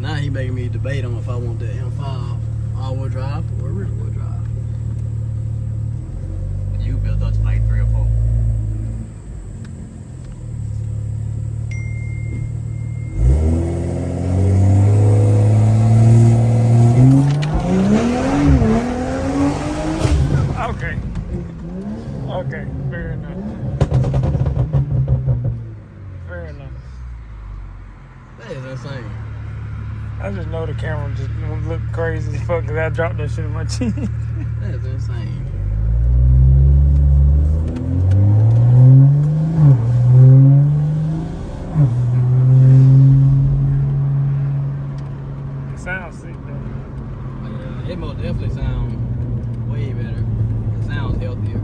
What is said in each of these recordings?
now he making me debate on if I want the M5 all-wheel drive or rear-wheel drive. You built us like 3 or 4. Okay, fair enough. Fair enough. That is insane. I just know the camera just look crazy as fuck because I dropped that shit in my chin. That is insane. It sounds sick though. Yeah, it most definitely sounds way better. It sounds healthier.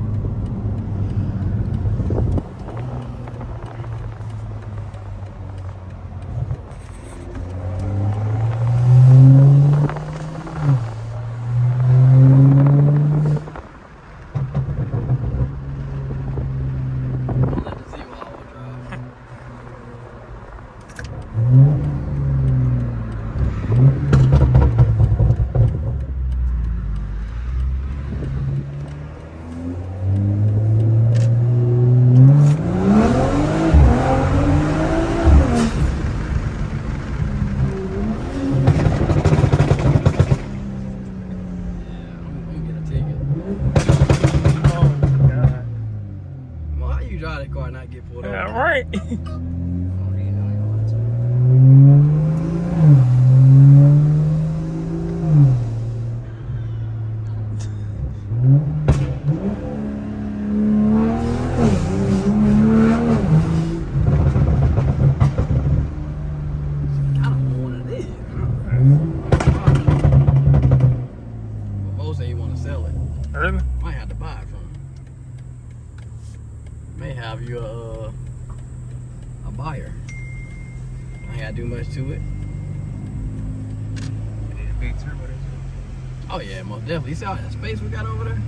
Drive that car and not get pulled over. Yeah, right. I don't know what it is. But Mo say he want to sell it. Really? Might have to buy it from him. May have you a buyer. I ain't gotta do much to it. It is a big turbo, this Oh yeah, most definitely. You see all that space we got over there?